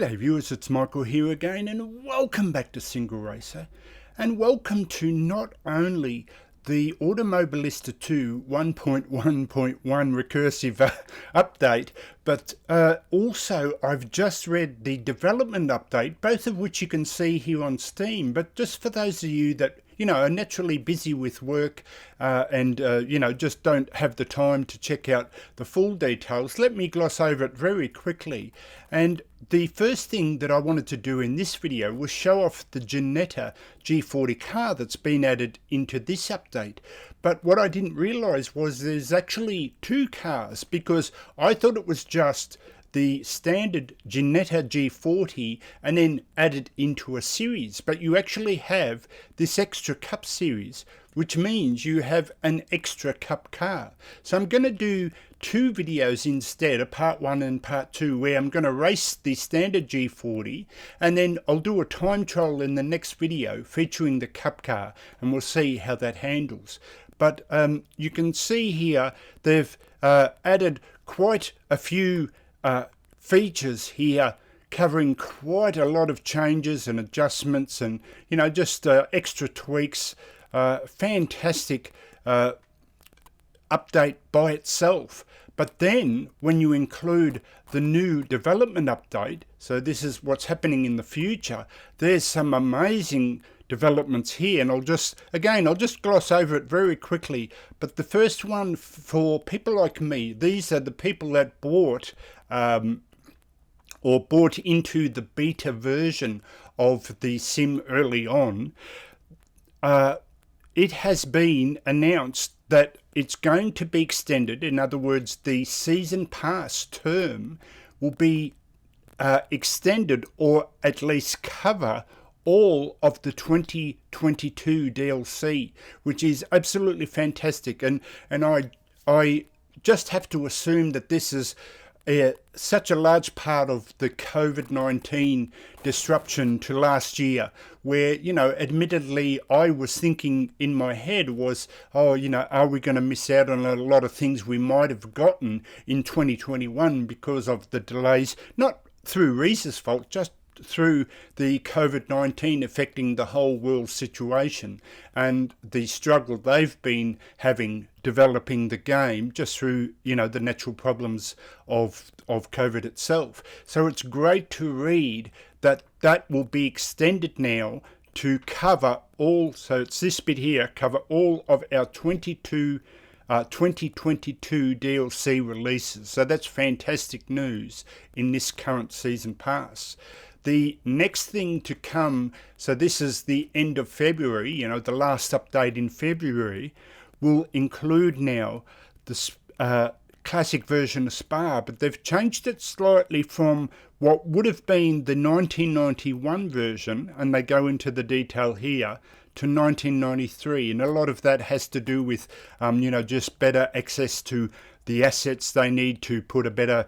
G'day viewers, it's Michael here again, and welcome back to Single Racer, and welcome to not only the Automobilista 2 1.1.1 recursive update, but also I've just read the development update, both of which you can see here on Steam. But just for those of you that are naturally busy with work and just don't have the time to check out the full details, let me gloss over it very quickly. And the first thing that I wanted to do in this video was show off the Ginetta G40 car that's been added into this update. But what I didn't realize was there's actually two cars, because I thought it was just the standard Ginetta G40 and then added into a series, but you actually have this extra cup series, which means you have an extra cup car. So I'm going to do two videos instead, a part 1 and part 2, where I'm going to race the standard G40, and then I'll do a time trial in the next video featuring the cup car, and we'll see how that handles. But you can see here they've added quite a few features here, covering quite a lot of changes and adjustments and just extra tweaks. Fantastic update by itself. But then when you include the new development update, so this is what's happening in the future, there's some amazing developments here, and I'll just gloss over it very quickly. But the first one, for people like me, these are the people that bought into the beta version of the sim early on. It has been announced that it's going to be extended. In other words, the season pass term will be extended, or at least cover all of the 2022 DLC, which is absolutely fantastic. And I just have to assume that this is such a large part of the COVID-19 disruption to last year, where, admittedly, I was thinking in my head was, are we going to miss out on a lot of things we might have gotten in 2021 because of the delays, not through Reese's fault, just through the COVID-19 affecting the whole world situation and the struggle they've been having developing the game, just through the natural problems of COVID itself. So it's great to read that will be extended now to cover all, so it's this bit here, cover all of our 2022 DLC releases. So that's fantastic news in this current season pass. The next thing to come, so this is the end of February, the last update in February, will include now the classic version of Spa, but they've changed it slightly from what would have been the 1991 version, and they go into the detail here, to 1993, and a lot of that has to do with just better access to the assets they need to put a better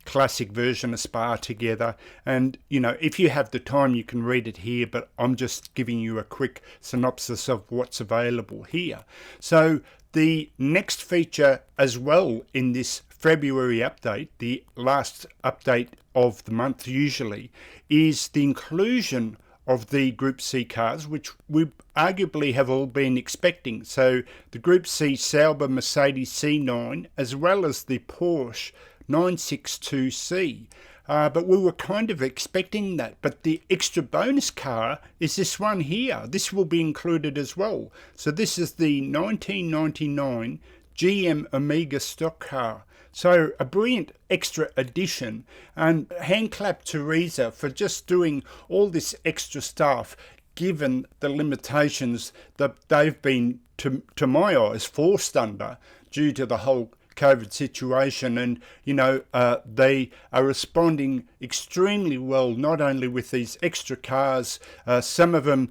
classic version of Spa together. And if you have the time, you can read it here, but I'm just giving you a quick synopsis of what's available here. So the next feature as well in this February update, the last update of the month usually, is the inclusion of the Group C cars, which we arguably have all been expecting. So the Group C Sauber Mercedes C9, as well as the Porsche 962C. But we were kind of expecting that. But the extra bonus car is this one here. This will be included as well. So this is the 1999 GM Omega stock car. So a brilliant extra addition, and hand clap to Reza for just doing all this extra stuff, given the limitations that they've been, to my eyes, forced under due to the whole COVID situation. And they are responding extremely well, not only with these extra cars, some of them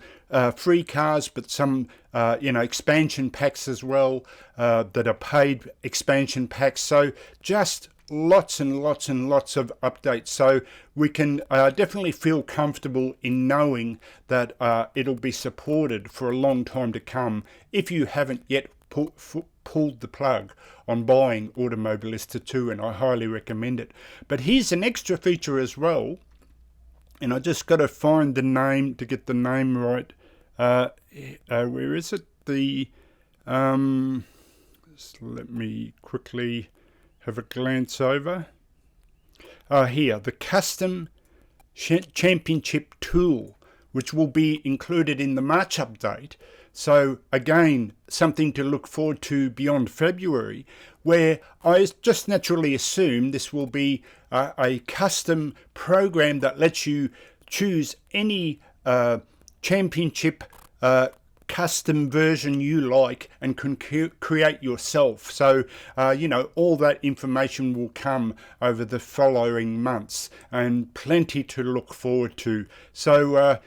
free cars, but some expansion packs as well, that are paid expansion packs. So just lots and lots and lots of updates. So we can definitely feel comfortable in knowing that it'll be supported for a long time to come, if you haven't yet pulled the plug on buying Automobilista 2, and I highly recommend it. But here's an extra feature as well, And I just got to find the name to get the name right. Where is it? Just let me quickly have a glance over. Here, the Custom Championship Tool, which will be included in the March update. So again, something to look forward to beyond February, where I just naturally assume this will be a custom program that lets you choose any championship custom version you like and can create yourself. So, all that information will come over the following months and plenty to look forward to. So,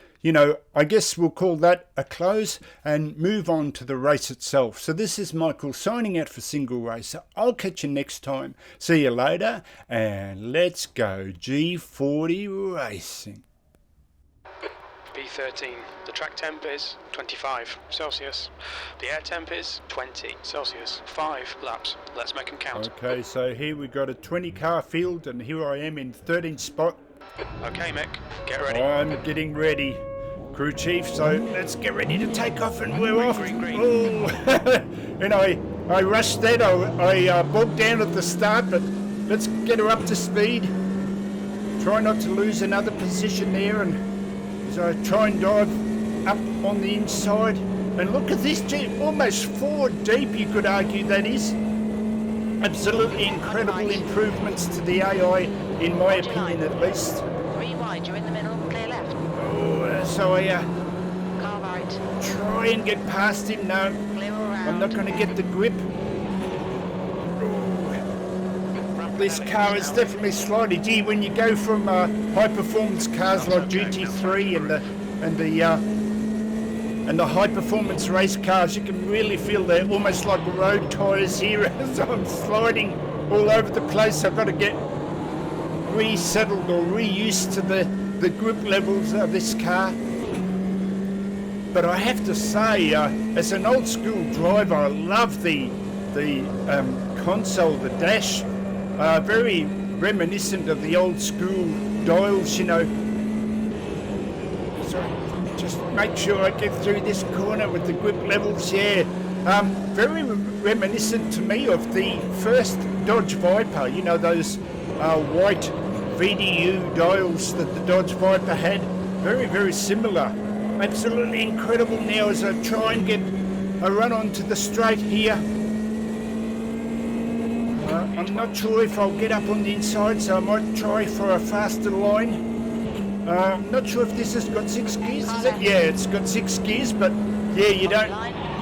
I guess we'll call that a close and move on to the race itself. So this is Michael signing out for Single Racer. I'll catch you next time. See you later, and let's go G40 racing. V13. The track temp is 25 Celsius. The air temp is 20 Celsius. 5 laps. Let's make them count. Okay, so here we got a 20 car field, and here I am in 13th spot. Okay, Mick, get ready. I'm getting ready, crew chief, so let's get ready to take off, and we're off. Green. Oh, and I rushed that, I bogged down at the start, but let's get her up to speed. Try not to lose another position there, and so try and dive up on the inside. And look at this, almost 4 deep, you could argue that is. Absolutely incredible improvements to the AI, in my opinion at least. 3 wide, you're in the middle, clear left. Oh, so I Car right. try and get past him. No, Clear all round. I'm not going to get the grip. This car is definitely slidey. Gee, when you go from high-performance cars like GT3 and the high-performance race cars, you can really feel they're almost like road tyres here as I'm sliding all over the place. I've got to get resettled or reused to the grip levels of this car. But I have to say, as an old-school driver, I love the console, the dash. Very reminiscent of the old school dials, So just make sure I get through this corner with the grip levels, yeah. Very reminiscent to me of the first Dodge Viper, those white VDU dials that the Dodge Viper had. Very, very similar. Absolutely incredible now as I try and get a run onto the straight here. I'm not sure if I'll get up on the inside, so I might try for a faster line. I'm not sure if this has got 6 gears, is it? Yeah, it's got 6 gears, but yeah,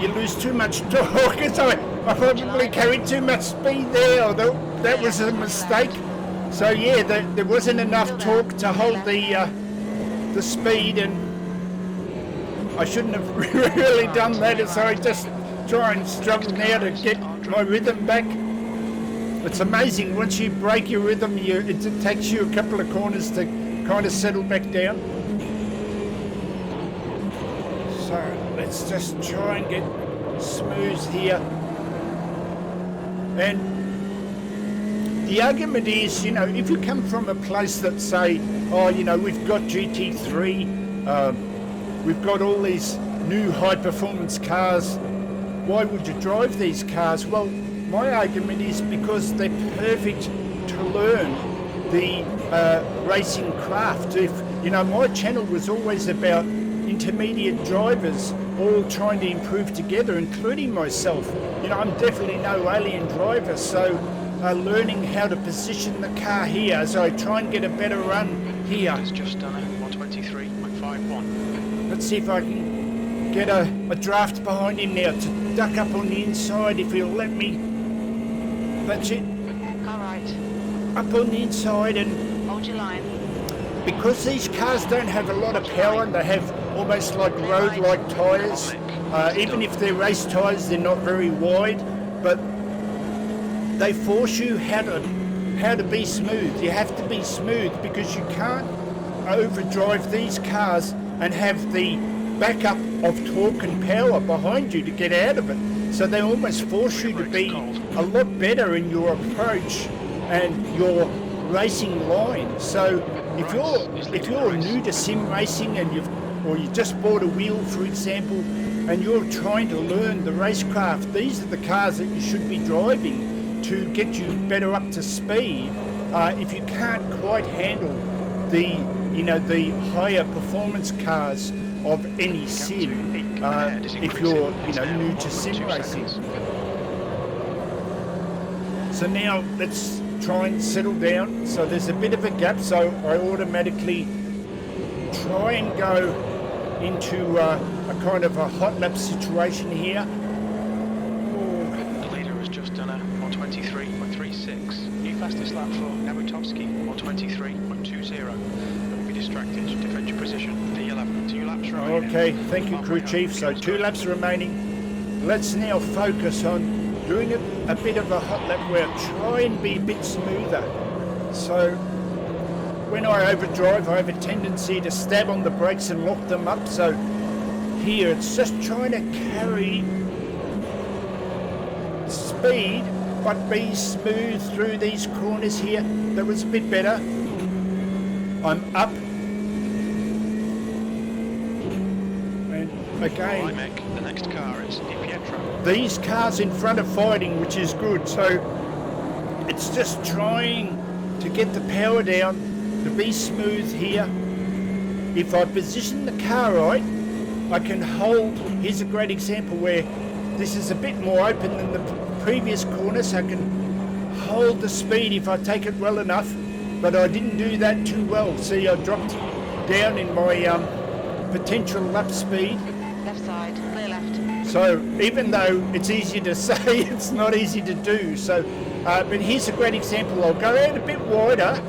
you lose too much torque. So I probably carried too much speed there, although that was a mistake. So yeah, there wasn't enough torque to hold the speed, and I shouldn't have really done that, so I just try and struggle now to get my rhythm back. It's amazing, once you break your rhythm, it takes you a couple of corners to kind of settle back down. So let's just try and get smooth here. And the argument is, if you come from a place that say, we've got GT3, we've got all these new high performance cars, why would you drive these cars? Well, my argument is because they're perfect to learn the racing craft. My channel was always about intermediate drivers all trying to improve together, including myself. I'm definitely no alien driver, so learning how to position the car here as I try and get a better run here. It's just done at 123.51. Let's see if I can get a draft behind him now to duck up on the inside if he'll let me. That's it. Car right. Up on the inside, and Hold your line. because these cars don't have a lot of power, they have almost like road-like tyres. Even if they're race tyres, they're not very wide, but they force you how to be smooth. You have to be smooth because you can't overdrive these cars and have the backup of torque and power behind you to get out of it. So they almost force you to be a lot better in your approach and your racing line. So if you're new to sim racing and or you just bought a wheel, for example, and you're trying to learn the racecraft, these are the cars that you should be driving to get you better up to speed. If you can't quite handle the higher performance cars of any sim, if you're new to sim racing. So now let's try and settle down. So there's a bit of a gap, so I automatically try and go into a kind of a hot lap situation here. The leader has just done a 123.36. New fastest lap for Nabutowski, 123.20. Don't be distracted, defend your position. V11, 2 laps remaining. Okay, thank you, crew chief. So 2 laps remaining. Let's now focus on doing a bit of a hot lap where I try and be a bit smoother. So when I overdrive, I have a tendency to stab on the brakes and lock them up. So here it's just trying to carry speed but be smooth through these corners here. That was a bit better. I'm up. And again, the next car is Di Pietro. These cars in front are fighting, which is good. So it's just trying to get the power down, to be smooth here. If I position the car right, I can hold. Here's a great example where this is a bit more open than the previous corner, so I can hold the speed if I take it well enough, but I didn't do that too well. See, I dropped down in my potential lap speed. Left side, clear left. So even though it's easy to say, it's not easy to do. So, but here's a great example. I'll go out a bit wider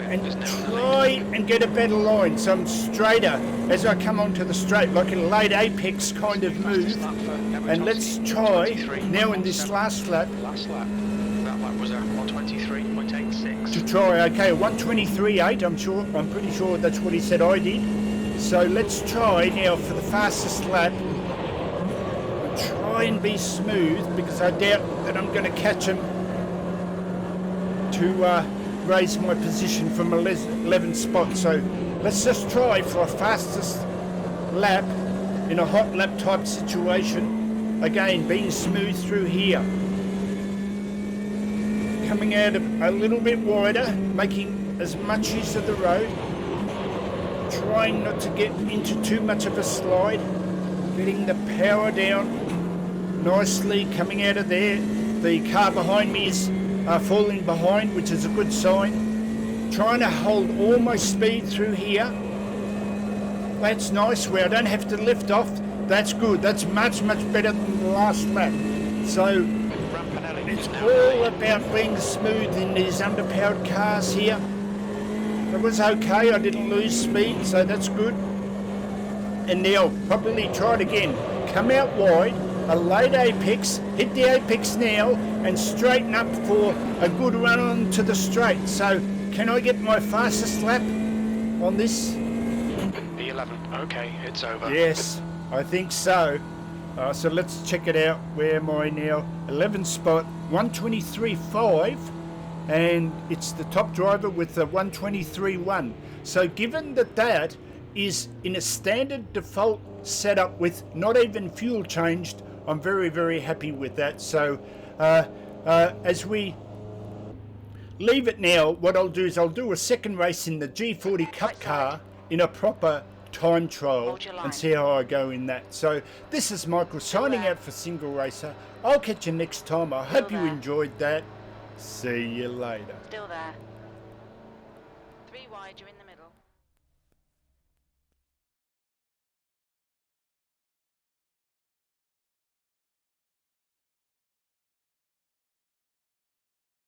and try and get a better line. So I'm straighter as I come onto the straight, like a late apex kind of move. And let's try now in this last lap. That lap was a 123.86. To try, okay, 123.8. I'm pretty sure that's what he said I did. So let's try now for the fastest lap. Try and be smooth because I doubt that I'm going to catch him to raise my position from 11 spot. So let's just try for a fastest lap in a hot lap type situation. Again, being smooth through here. Coming out a little bit wider, making as much use of the road. Trying not to get into too much of a slide. Getting the power down nicely, coming out of there. The car behind me is falling behind, which is a good sign. Trying to hold all my speed through here. That's nice, where I don't have to lift off. That's good. That's much, much better than the last lap. So it's all about being smooth in these underpowered cars here. It was okay. I didn't lose speed, so that's good. And now probably try it again. Come out wide, a late apex, hit the apex now, and straighten up for a good run onto the straight. So can I get my fastest lap on this? P11, okay, it's over. Yes, I think so. So let's check it out. Where am I now? 11 spot, 123.5, and it's the top driver with the 123.1. So given that that is in a standard default setup with not even fuel changed, I'm very, very happy with that. So as we leave it now, what I'll do is I'll do a second race in the G40 Cup car in a proper time trial and see how I go in that. So this is Michael signing out for Single Racer. I'll catch you next time. I hope you enjoyed that. See you later. Still there. 3 wide, you're in the